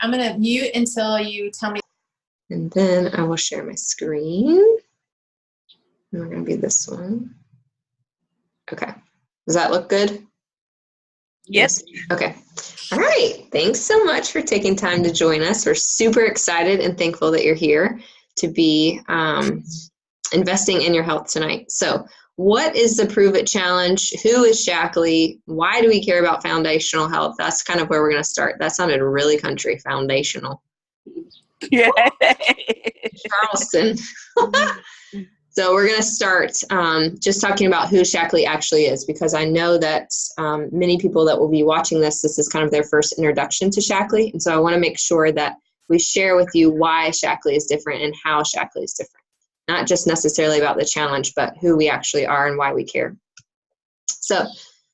I'm going to mute until you tell me. And then I will share my screen. And we're going to be this one. Okay. Does that look good? Yes. Okay. All right. Thanks so much for taking time to join us. We're super excited and thankful that you're here to be investing in your health tonight. So what is the Prove It Challenge? Who is Shaklee? Why do we care about foundational health? That's kind of where we're going to start. That sounded really country, foundational. Yeah. Charleston. So we're going to start just talking about who Shaklee actually is, because I know that many people that will be watching this is kind of their first introduction to Shaklee. And so I want to make sure that we share with you why Shaklee is different and how Shaklee is different. Not just necessarily about the challenge, but who we actually are and why we care. So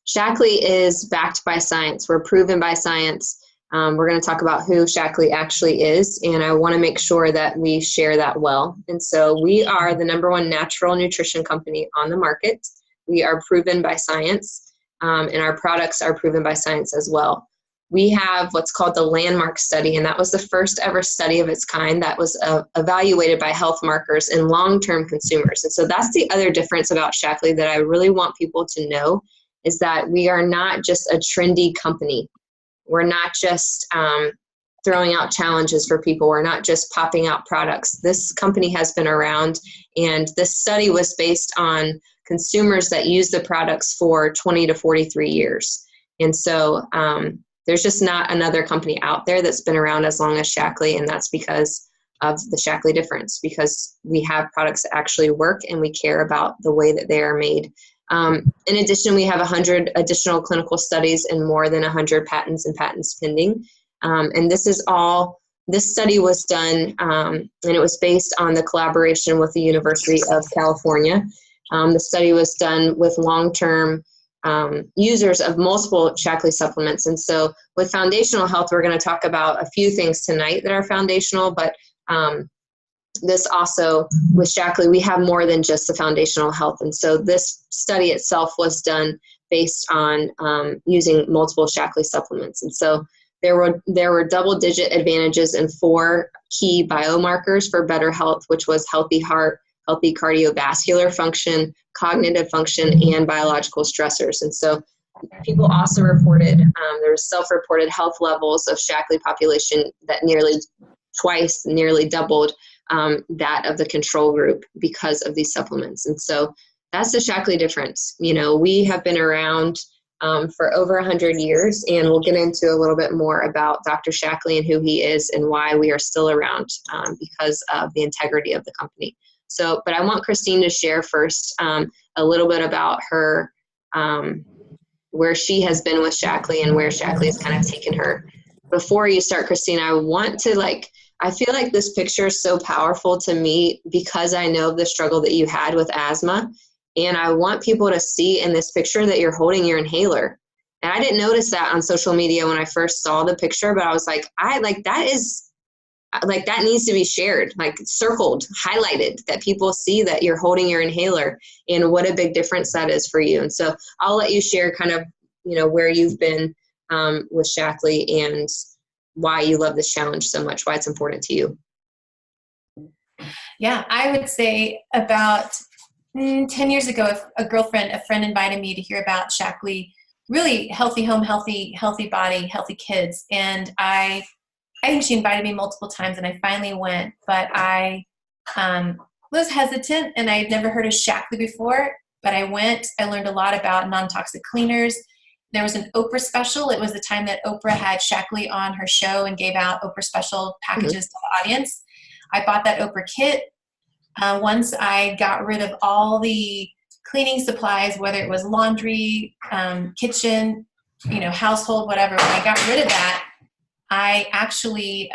Shaklee is backed by science. We're proven by science. We're going to talk about who Shaklee actually is, and I want to make sure that we share that well. And so we are the #1 natural nutrition company on the market. We are proven by science, and our products are proven by science as well. We have what's called the landmark study, and that was the first ever study of its kind that was evaluated by health markers in long-term consumers. And so that's the other difference about Shaklee that I really want people to know, is that we are not just a trendy company. We're not just throwing out challenges for people. We're not just popping out products. This company has been around, and this study was based on consumers that use the products for 20 to 43 years. And so there's just not another company out there that's been around as long as Shaklee, and that's because of the Shaklee difference, because we have products that actually work and we care about the way that they are made. In addition, we have 100 additional clinical studies and more than 100 patents and patents pending. And this study was done, and it was based on the collaboration with the University of California. The study was done with long-term users of multiple Shaklee supplements. And so with foundational health, we're going to talk about a few things tonight that are foundational, but this also, with Shaklee, we have more than just the foundational health. And so this study itself was done based on using multiple Shaklee supplements. And so there were double-digit advantages in 4 key biomarkers for better health, which was healthy heart, healthy cardiovascular function, cognitive function, and biological stressors. And so people also reported, there was self-reported health levels of Shaklee population that nearly doubled that of the control group because of these supplements. And so that's the Shaklee difference. You know, we have been around for over 100 years, and we'll get into a little bit more about Dr. Shaklee and who he is and why we are still around because of the integrity of the company. So, but I want Christine to share first a little bit about her, where she has been with Shaklee and where Shaklee has kind of taken her. Before you start, Christine, I feel like this picture is so powerful to me because I know the struggle that you had with asthma. And I want people to see in this picture that you're holding your inhaler. And I didn't notice that on social media when I first saw the picture, but I was like, that needs to be shared, like circled, highlighted, that people see that you're holding your inhaler and what a big difference that is for you. And so I'll let you share kind of, you know, where you've been with Shaklee and why you love this challenge so much, why it's important to you. Yeah, I would say about 10 years ago, a friend invited me to hear about Shaklee, really healthy home, healthy body, healthy kids. And I think she invited me multiple times, and I finally went, but I was hesitant, and I had never heard of Shaklee before, but I went. I learned a lot about non-toxic cleaners. There was an Oprah special. It was the time that Oprah had Shaklee on her show and gave out Oprah special packages to the audience. I bought that Oprah kit. Once I got rid of all the cleaning supplies, whether it was laundry, kitchen, household, whatever, when I got rid of that, I actually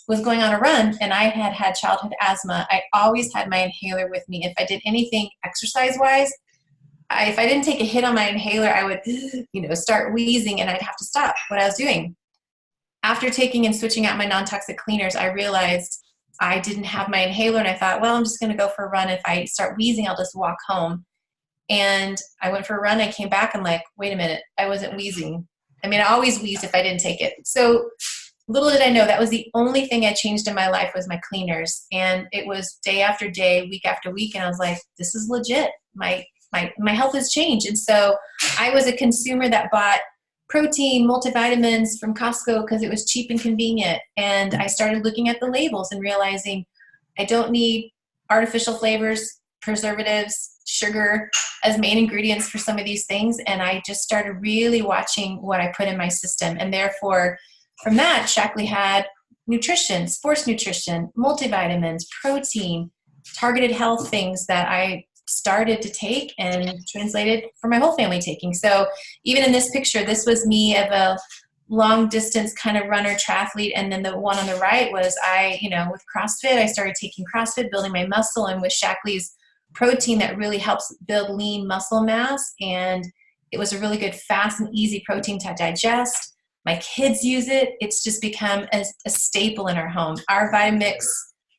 was going on a run, and I had childhood asthma. I always had my inhaler with me. If I did anything exercise-wise, if I didn't take a hit on my inhaler, I would, start wheezing, and I'd have to stop what I was doing. After taking and switching out my non-toxic cleaners, I realized I didn't have my inhaler, and I thought, well, I'm just going to go for a run. If I start wheezing, I'll just walk home. And I went for a run. I came back. I'm like, wait a minute. I wasn't wheezing. I mean, I always wheezed if I didn't take it. So little did I know that was the only thing I changed in my life was my cleaners. And it was day after day, week after week. And I was like, this is legit. My health has changed. And so I was a consumer that bought protein, multivitamins from Costco because it was cheap and convenient. And I started looking at the labels and realizing I don't need artificial flavors, preservatives, sugar as main ingredients for some of these things. And I just started really watching what I put in my system. And therefore, from that, Shaklee had nutrition, sports nutrition, multivitamins, protein, targeted health things that I started to take and translated for my whole family taking. So even in this picture, this was me of a long distance kind of runner triathlete. And then the one on the right was with CrossFit, I started taking CrossFit, building my muscle, and with Shaklee's protein that really helps build lean muscle mass. And it was a really good, fast and easy protein to digest. My kids use it. It's just become a staple in our home. Our Vitamix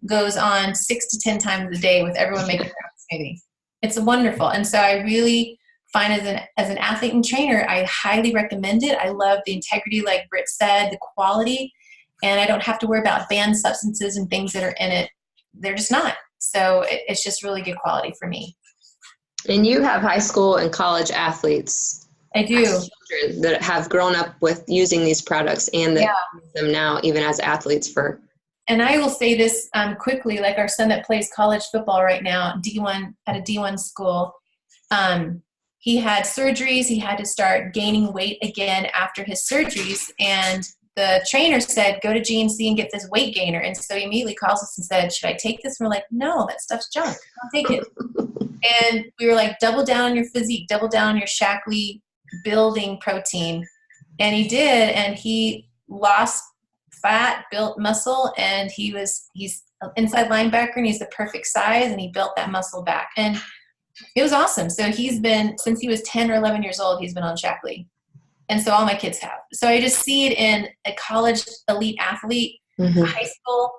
goes on 6 to 10 times a day with everyone making breakfast smoothie. It's wonderful. And so I really find as an athlete and trainer, I highly recommend it. I love the integrity, like Britt said, the quality, and I don't have to worry about banned substances and things that are in it. They're just not. So it's just really good quality for me. And you have high school and college athletes. I do. Children that have grown up with using these products and that use them now, even as athletes for. And I will say this quickly, like our son that plays college football right now, D1 at a D1 school. He had surgeries. He had to start gaining weight again after his surgeries. And the trainer said, go to GNC and get this weight gainer. And so he immediately calls us and said, should I take this? And we're like, no, that stuff's junk. Don't take it. And we were like, double down on your physique, double down on your Shaklee building protein. And he did. And he lost fat, built muscle, and he's an inside linebacker, and he's the perfect size, and he built that muscle back. And it was awesome. So he's been, since he was 10 or 11 years old, he's been on Shaklee. And so all my kids have. So I just see it in a college elite athlete, high school,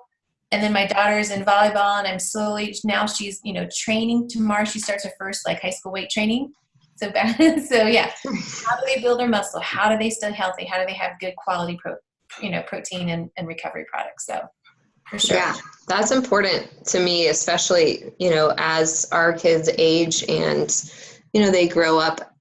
and then my daughter's in volleyball, and I'm slowly, now she's, training. Tomorrow she starts her first high school weight training. So yeah, how do they build their muscle? How do they stay healthy? How do they have good quality protein and recovery products? So for sure. Yeah, that's important to me, especially, as our kids age and, they grow up,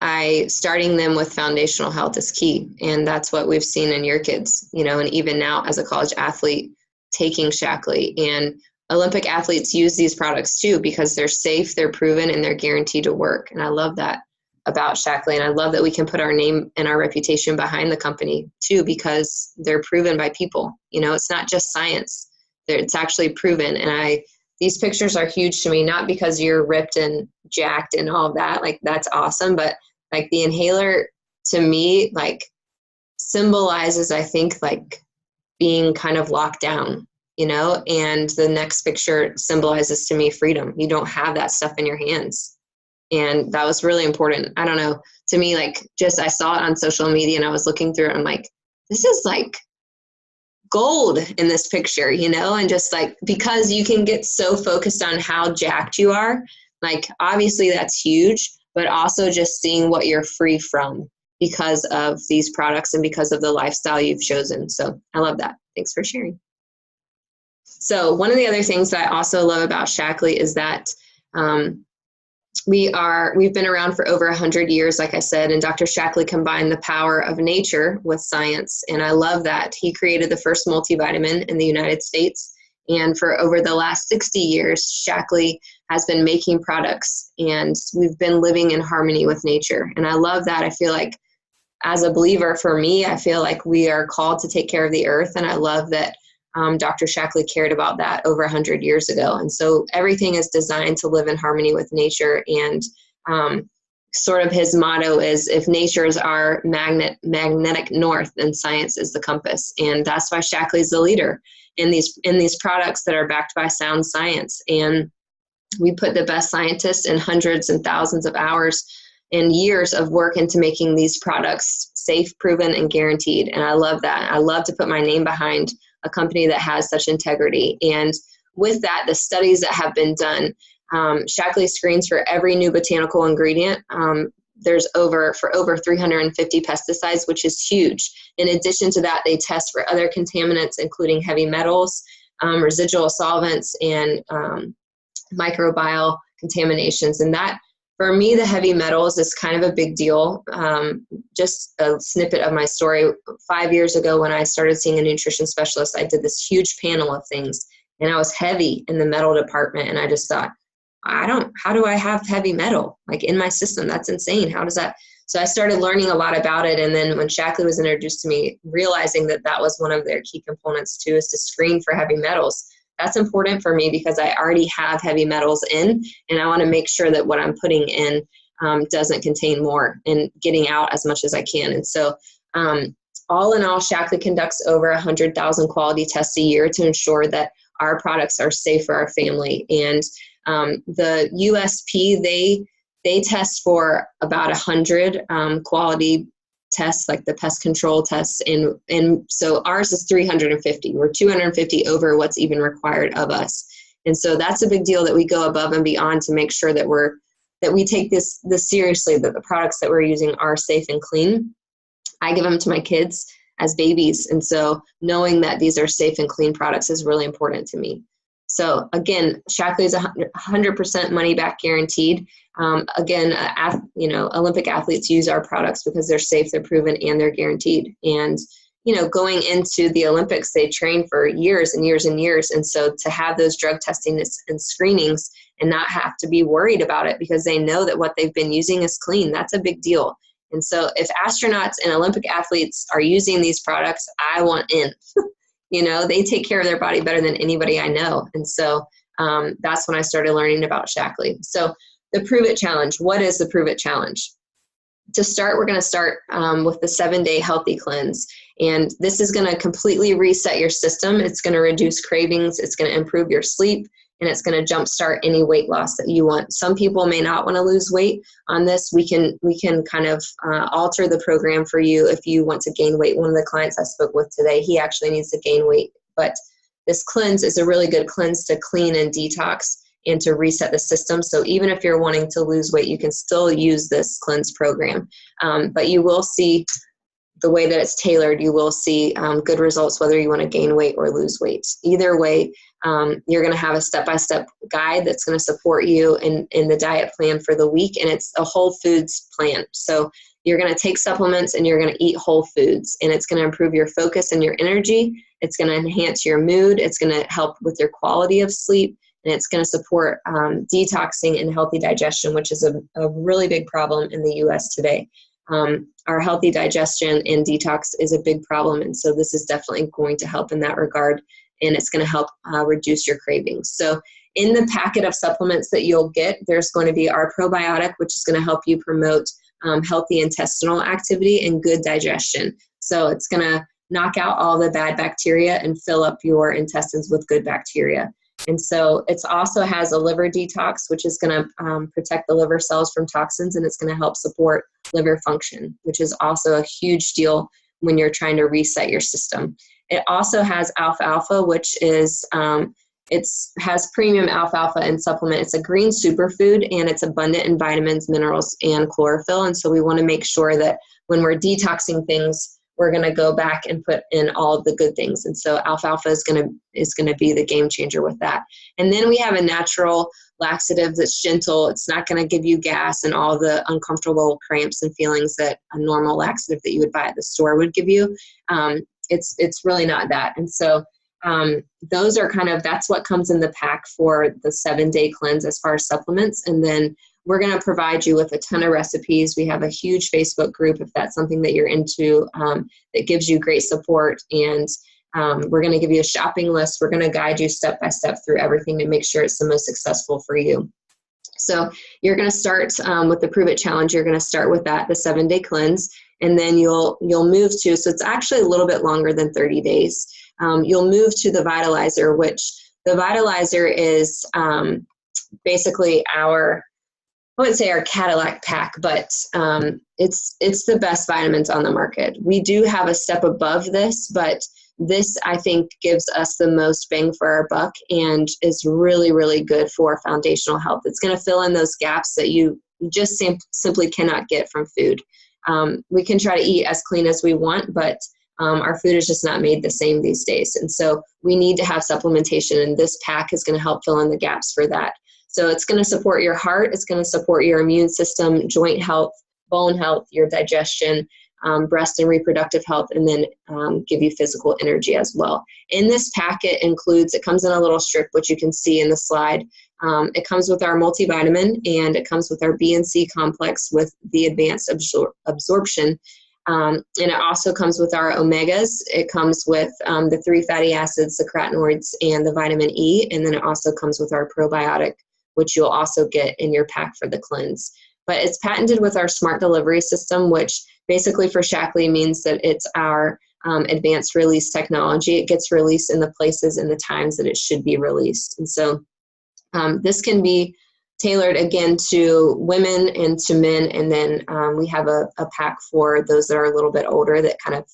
starting them with foundational health is key. And that's what we've seen in your kids, and even now as a college athlete taking Shaklee, and Olympic athletes use these products too, because they're safe, they're proven, and they're guaranteed to work. And I love that about Shaklee. And I love that we can put our name and our reputation behind the company too, because they're proven by people. It's not just science. It's actually proven. And these pictures are huge to me, not because you're ripped and jacked and all of that. That's awesome. But the inhaler to me, symbolizes, I think, being kind of locked down, and the next picture symbolizes to me freedom. You don't have that stuff in your hands. And that was really important. I don't know, to me, I saw it on social media and I was looking through it. I'm like, this is gold in this picture, and just because you can get so focused on how jacked you are, obviously that's huge, but also just seeing what you're free from because of these products and because of the lifestyle you've chosen. So I love that. Thanks for sharing. So one of the other things that I also love about Shaklee is that we've been around for over 100 years, like I said, and Dr. Shaklee combined the power of nature with science. And I love that. He created the first multivitamin in the United States. And for over the last 60 years, Shaklee has been making products, and we've been living in harmony with nature. And I love that. I feel like as a believer, for me, I feel like we are called to take care of the earth. And I love that Dr. Shaklee cared about that over 100 years ago. And so everything is designed to live in harmony with nature. And sort of his motto is, if nature is our magnetic north, then science is the compass. And that's why Shaklee is the leader in these products that are backed by sound science. And we put the best scientists and hundreds and thousands of hours and years of work into making these products safe, proven, and guaranteed. And I love that. I love to put my name behind a company that has such integrity. And with that, the studies that have been done, Shaklee screens for every new botanical ingredient there's over 350 pesticides, which is huge. In addition to that, they test for other contaminants, including heavy metals, residual solvents, and microbial contaminations. And that, for me, the heavy metals is kind of a big deal. Just a snippet of my story. 5 years ago, when I started seeing a nutrition specialist, I did this huge panel of things, and I was heavy in the metal department. And I just thought, how do I have heavy metal like in my system? That's insane. How does that? So I started learning a lot about it. And then when Shaklee was introduced to me, realizing that that was one of their key components too, is to screen for heavy metals. That's important for me because I already have heavy metals in, and I want to make sure that what I'm putting in doesn't contain more, and getting out as much as I can. And so all in all, Shaklee conducts over 100,000 quality tests a year to ensure that our products are safe for our family. And the USP, they test for about 100 quality tests, like the pest control tests, and so ours is 350. We're 250 over what's even required of us. And so that's a big deal, that we go above and beyond to make sure that we take this seriously, that the products that we're using are safe and clean. I give them to my kids as babies, and so knowing that these are safe and clean products is really important to me. So again, Shaklee is 100% money back guaranteed. Again, Olympic athletes use our products because they're safe, they're proven, and they're guaranteed. And, going into the Olympics, they train for years and years and years. And so to have those drug testing and screenings and not have to be worried about it because they know that what they've been using is clean, that's a big deal. And so if astronauts and Olympic athletes are using these products, I want in. They take care of their body better than anybody I know. And so that's when I started learning about Shaklee. So the Prove It Challenge. What is the Prove It Challenge? To start, we're going to start with the 7-day healthy cleanse. And this is going to completely reset your system. It's going to reduce cravings. It's going to improve your sleep. And it's going to jumpstart any weight loss that you want. Some people may not want to lose weight on this. We can kind of alter the program for you if you want to gain weight. One of the clients I spoke with today, he actually needs to gain weight. But this cleanse is a really good cleanse to clean and detox and to reset the system. So even if you're wanting to lose weight, you can still use this cleanse program. But you will see the way that it's tailored, you will see good results whether you want to gain weight or lose weight. Either way, you're going to have a step-by-step guide that's going to support you in the diet plan for the week, and it's a whole foods plan. So you're going to take supplements and you're going to eat whole foods, and it's going to improve your focus and your energy. It's going to enhance your mood. It's going to help with your quality of sleep, and it's going to support detoxing and healthy digestion, which is a really big problem in the U.S. today. Our healthy digestion and detox is a big problem, and so this is definitely going to help in that regard, and it's going to help reduce your cravings. So in the packet of supplements that you'll get, there's going to be our probiotic, which is going to help you promote healthy intestinal activity and good digestion. So it's going to knock out all the bad bacteria and fill up your intestines with good bacteria. And so it also has a liver detox, which is going to protect the liver cells from toxins, and it's going to help support liver function, which is also a huge deal when you're trying to reset your system. It also has alfalfa, which is has premium alfalfa in supplement. It's a green superfood, and it's abundant in vitamins, minerals, and chlorophyll. And so we want to make sure that when we're detoxing things, we're going to go back and put in all of the good things. And so alfalfa is going to be the game changer with that. And then we have a natural laxative that's gentle. It's not going to give you gas and all the uncomfortable cramps and feelings that a normal laxative that you would buy at the store would give you. It's really not that. And so those are that's what comes in the pack for the 7-day cleanse as far as supplements. And then we're going to provide you with a ton of recipes. We have a huge Facebook group if that's something that you're into that gives you great support. And we're going to give you a shopping list. We're going to guide you step by step through everything to make sure it's the most successful for you. So you're going to start with the Prove It Challenge. You're going to start with that, the 7-day cleanse, and then you'll move to, so it's actually a little bit longer than 30 days. You'll move to the Vitalizer, which the Vitalizer is basically I wouldn't say our Cadillac pack, but it's the best vitamins on the market. We do have a step above this, but this, I think, gives us the most bang for our buck and is really, really good for foundational health. It's going to fill in those gaps that you you just simply cannot get from food. We can try to eat as clean as we want, but our food is just not made the same these days. And so we need to have supplementation, and this pack is going to help fill in the gaps for that. So it's going to support your heart, it's going to support your immune system, joint health, bone health, your digestion, breast and reproductive health, and then give you physical energy as well. In this packet it comes in a little strip, which you can see in the slide. It comes with our multivitamin, and it comes with our B and C complex with the advanced absorption. And it also comes with our omegas. It comes with the 3 fatty acids, the carotenoids, and the vitamin E. And then it also comes with our probiotic, which you'll also get in your pack for the cleanse. But it's patented with our smart delivery system, which basically for Shaklee means that it's our advanced release technology. It gets released in the places and the times that it should be released. And so this can be tailored again to women and to men. And then we have a pack for those that are a little bit older that kind of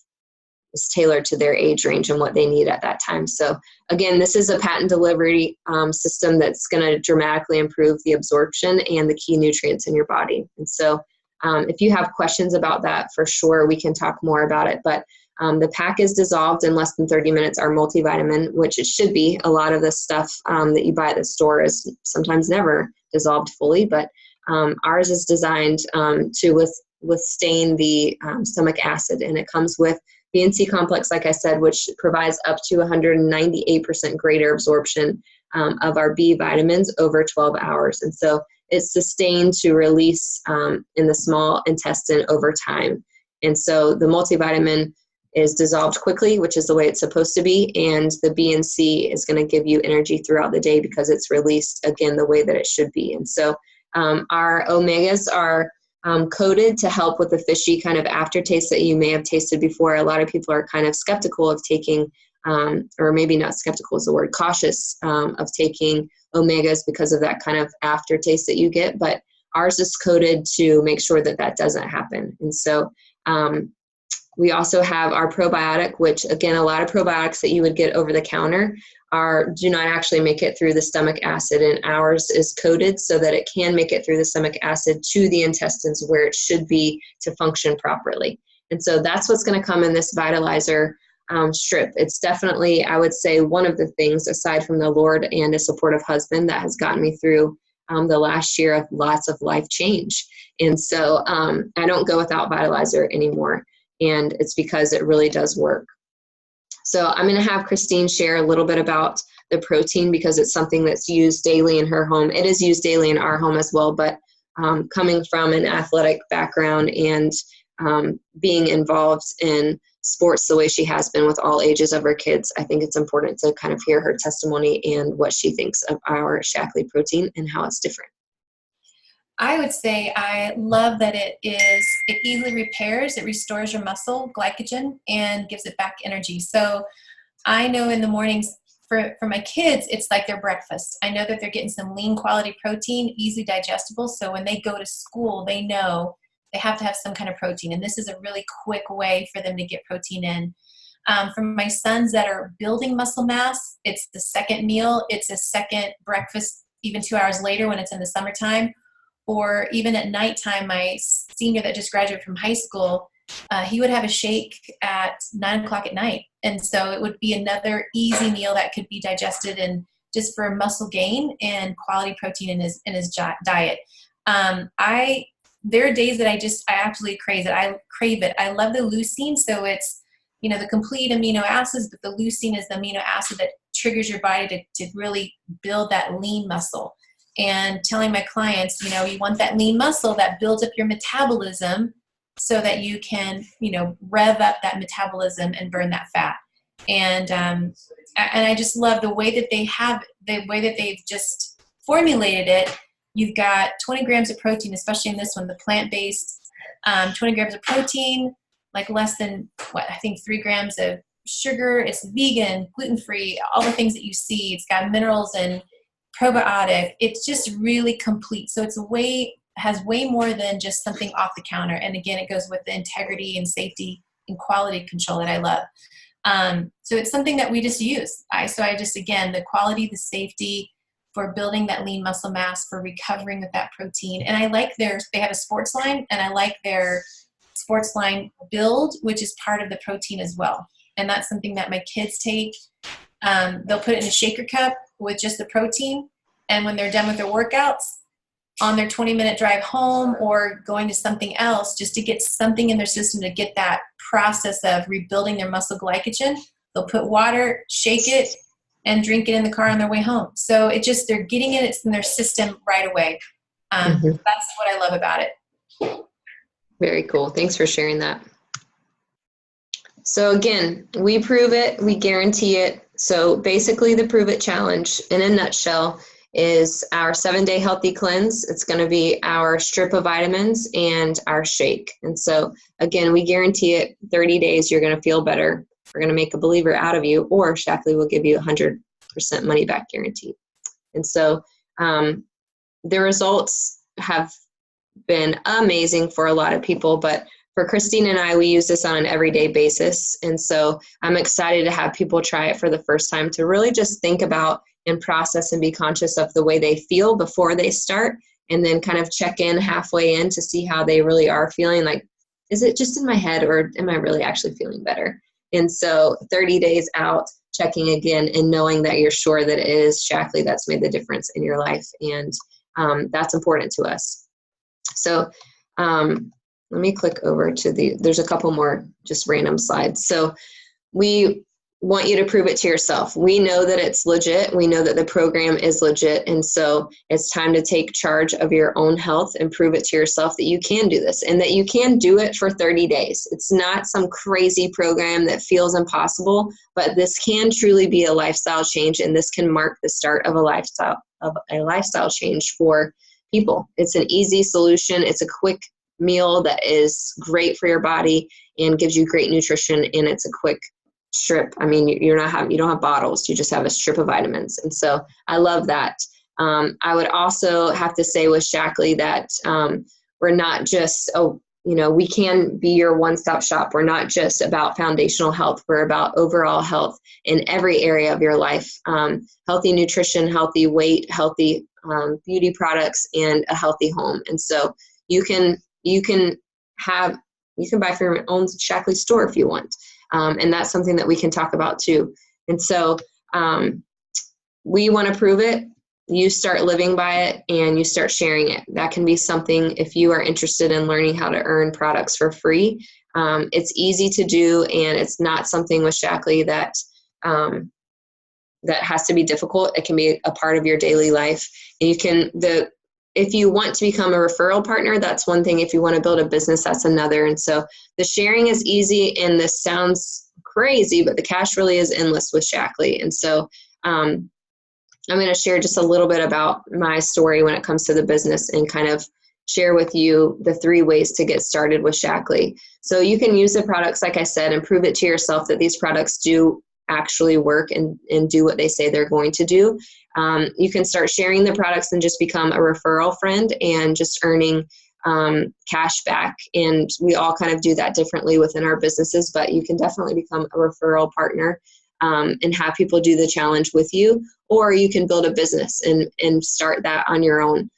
is tailored to their age range and what they need at that time. So again, this is a patent delivery system that's going to dramatically improve the absorption and the key nutrients in your body. And so if you have questions about that, for sure, we can talk more about it. But the pack is dissolved in less than 30 minutes. Our multivitamin, which it should be, a lot of the stuff that you buy at the store is sometimes never dissolved fully, but ours is designed to withstand the stomach acid, and it comes with BNC complex, like I said, which provides up to 198% greater absorption of our B vitamins over 12 hours. And so it's sustained to release in the small intestine over time. And so the multivitamin is dissolved quickly, which is the way it's supposed to be, and the BNC is going to give you energy throughout the day because it's released, again, the way that it should be. And so our omegas are coated to help with the fishy kind of aftertaste that you may have tasted before. A lot of people are kind of skeptical of taking, or maybe not skeptical is the word, cautious of taking omegas because of that kind of aftertaste that you get, but ours is coated to make sure that that doesn't happen. And so we also have our probiotic, which again, a lot of probiotics that you would get over the counter do not actually make it through the stomach acid, and ours is coated so that it can make it through the stomach acid to the intestines where it should be to function properly. And so that's what's going to come in this Vitalizer strip. It's definitely, I would say, one of the things, aside from the Lord and a supportive husband, that has gotten me through the last year of lots of life change. And so I don't go without Vitalizer anymore, and it's because it really does work. So I'm going to have Christine share a little bit about the protein because it's something that's used daily in her home. It is used daily in our home as well, but coming from an athletic background and being involved in sports the way she has been with all ages of her kids, I think it's important to kind of hear her testimony and what she thinks of our Shaklee protein and how it's different. I would say I love that it easily repairs, it restores your muscle glycogen and gives it back energy. So I know in the mornings for my kids, it's like their breakfast. I know that they're getting some lean quality protein, easy digestible. So when they go to school, they know they have to have some kind of protein. And this is a really quick way for them to get protein in. For my sons that are building muscle mass, it's the second meal. It's a second breakfast, even 2 hours later when it's in the summertime. Or even at nighttime, my senior that just graduated from high school, he would have a shake at 9 o'clock at night. And so it would be another easy meal that could be digested and just for muscle gain and quality protein in his diet. There are days that I absolutely crave it. I love the leucine. So it's, the complete amino acids, but the leucine is the amino acid that triggers your body to really build that lean muscle. And telling my clients, you want that lean muscle that builds up your metabolism so that you can, rev up that metabolism and burn that fat. And I just love the way that they've just formulated it. You've got 20 grams of protein, especially in this one, the plant-based, 20 grams of protein, like less than, 3 grams of sugar. It's vegan, gluten-free, all the things that you see. It's got minerals and probiotic. It's just really complete. So has way more than just something off the counter. And again, it goes with the integrity and safety and quality control that I love. So it's something that we just use. Again, the quality, the safety, for building that lean muscle mass, for recovering with that protein. And I like they have a sports line, and I like their sports line build, which is part of the protein as well. And that's something that my kids take. They'll put it in a shaker cup with just the protein. And when they're done with their workouts, on their 20-minute drive home or going to something else, just to get something in their system to get that process of rebuilding their muscle glycogen, they'll put water, shake it, and drink it in the car on their way home. So they're getting it, it's in their system right away. That's what I love about it. Very cool. Thanks for sharing that. So again, we prove it, we guarantee it. So basically the Prove It Challenge in a nutshell is our 7-day healthy cleanse. It's going to be our strip of vitamins and our shake. And so again, we guarantee it, 30 days, you're going to feel better. We're going to make a believer out of you, or Shackley will give you 100% money back guarantee. And so the results have been amazing for a lot of people, but for Christine and I, we use this on an everyday basis. And so I'm excited to have people try it for the first time, to really just think about and process and be conscious of the way they feel before they start, and then kind of check in halfway in to see how they really are feeling. Like, is it just in my head, or am I really actually feeling better? And so 30 days out, checking again and knowing that you're sure that it is Shackley that's made the difference in your life. And that's important to us. So let me click over to there's a couple more just random slides. So we want you to prove it to yourself. We know that it's legit. We know that the program is legit. And so it's time to take charge of your own health and prove it to yourself that you can do this, and that you can do it for 30 days. It's not some crazy program that feels impossible, but this can truly be a lifestyle change, and this can mark the start of a lifestyle change for people. It's an easy solution. It's a quick meal that is great for your body and gives you great nutrition, and it's a quick strip. I mean, you don't have bottles, you just have a strip of vitamins. And so I love that. I would also have to say with Shackley that we're not just, we can be your one-stop shop. We're not just about foundational health. We're about overall health in every area of your life. Healthy nutrition, healthy weight, healthy beauty products, and a healthy home. And so you can buy from your own Shackley store if you want. And that's something that we can talk about too. And so we want to prove it. You start living by it and you start sharing it. That can be something, if you are interested in learning how to earn products for free. It's easy to do, and it's not something with Shackley that has to be difficult. It can be a part of your daily life. And if you want to become a referral partner, that's one thing. If you want to build a business, that's another. And so the sharing is easy, and this sounds crazy, but the cash really is endless with Shackley. And so I'm going to share just a little bit about my story when it comes to the business, and kind of share with you the 3 ways to get started with Shackley. So you can use the products, like I said, and prove it to yourself that these products do actually work and do what they say they're going to do. You can start sharing the products and just become a referral friend and just earning cash back. And we all kind of do that differently within our businesses, but you can definitely become a referral partner and have people do the challenge with you, or you can build a business and start that on your own.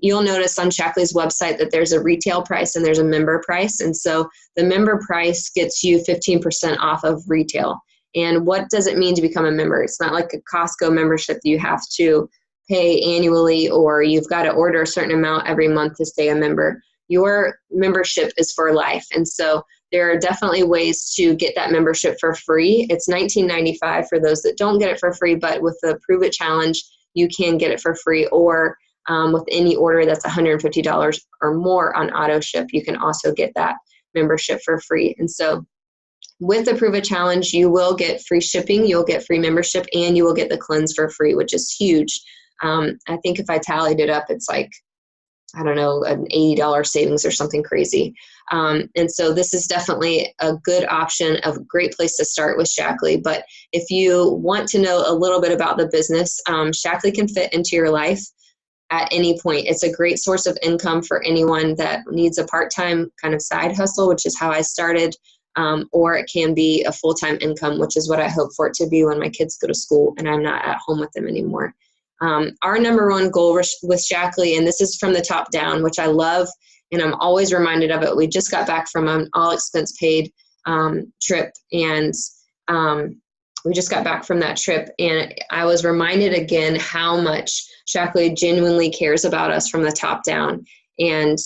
You'll notice on Shackley's website that there's a retail price and there's a member price. And so the member price gets you 15% off of retail. And what does it mean to become a member? It's not like a Costco membership that you have to pay annually, or you've got to order a certain amount every month to stay a member. Your membership is for life. And so there are definitely ways to get that membership for free. It's $19.95 for those that don't get it for free, but with the Prove It Challenge, you can get it for free, or with any order that's $150 or more on auto ship, you can also get that membership for free. And so with the Prove It Challenge, you will get free shipping, you'll get free membership, and you will get the cleanse for free, which is huge. I think if I tallied it up, it's like, I don't know, an $80 savings or something crazy. And so this is definitely a good option, a great place to start with Shackley. But if you want to know a little bit about the business, Shackley can fit into your life at any point. It's a great source of income for anyone that needs a part-time kind of side hustle, which is how I started. or it can be a full-time income, which is what I hope for it to be when my kids go to school and I'm not at home with them anymore. Our number one goal with Shackley, and this is from the top down, which I love, and I'm always reminded of it. We just got back from an all expense paid trip, and we just got back from that trip, and I was reminded again how much Shackley genuinely cares about us from the top down. And,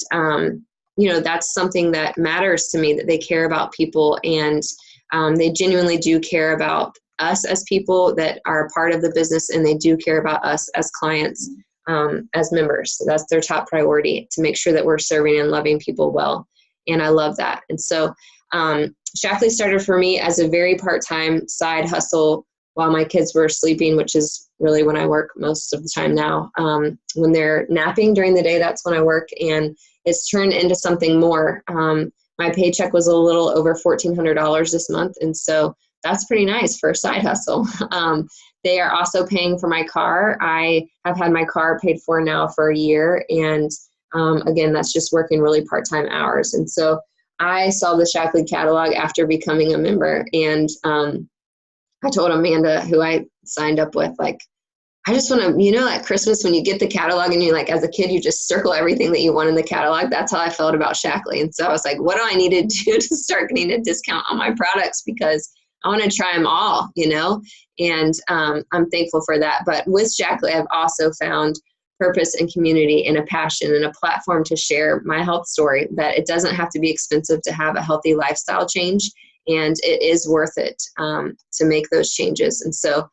that's something that matters to me, that they care about people, and they genuinely do care about us as people that are a part of the business, and they do care about us as clients, as members. So that's their top priority, to make sure that we're serving and loving people well. And I love that. And so Shackley started for me as a very part-time side hustle while my kids were sleeping, which is really when I work most of the time now. When they're napping during the day, that's when I work, and it's turned into something more. My paycheck was a little over $1,400 this month, and so that's pretty nice for a side hustle. They are also paying for my car. I have had my car paid for now for a year, and again, that's just working really part-time hours. And so I saw the Shackley catalog after becoming a member, and I told Amanda, who I signed up with, like, I just want to, at Christmas when you get the catalog and you like, as a kid, you just circle everything that you want in the catalog. That's how I felt about Shackley. And so I was like, what do I need to do to start getting a discount on my products? Because I want to try them all, and I'm thankful for that. But with Shackley, I've also found purpose and community and a passion and a platform to share my health story, that it doesn't have to be expensive to have a healthy lifestyle change. And it is worth it to make those changes. And so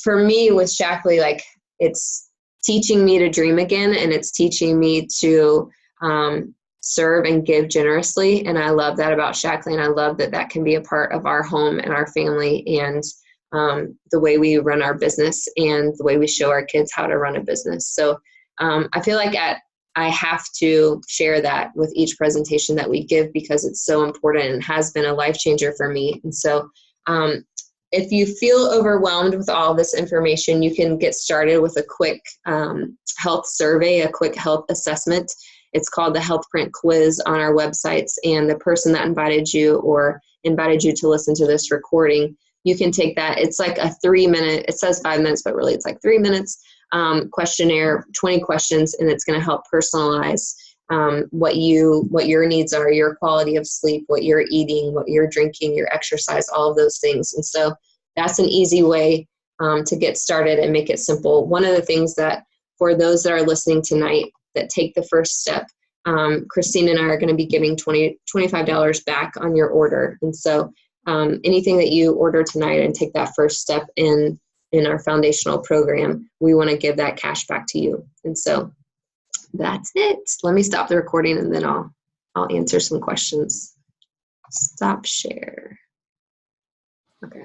for me with Shackley, like, it's teaching me to dream again, and it's teaching me to serve and give generously. And I love that about Shackley, and I love that that can be a part of our home and our family, and the way we run our business and the way we show our kids how to run a business. So I feel like I have to share that with each presentation that we give, because it's so important and has been a life changer for me. And so if you feel overwhelmed with all this information, you can get started with a quick health survey, a quick health assessment. It's called the Health Print Quiz on our websites, and the person that invited you to listen to this recording, you can take that. It's like a 3-minute, it says 5 minutes, but really it's like 3 minutes questionnaire, 20 questions, and it's going to help personalize what your needs are, your quality of sleep, what you're eating, what you're drinking, your exercise, all of those things. And so that's an easy way to get started and make it simple. One of the things that, for those that are listening tonight that take the first step, Christine and I are going to be giving $25 back on your order. And so anything that you order tonight and take that first step in our foundational program, we want to give that cash back to you. And so that's it. Let me stop the recording, and then I'll answer some questions. Stop share. Okay.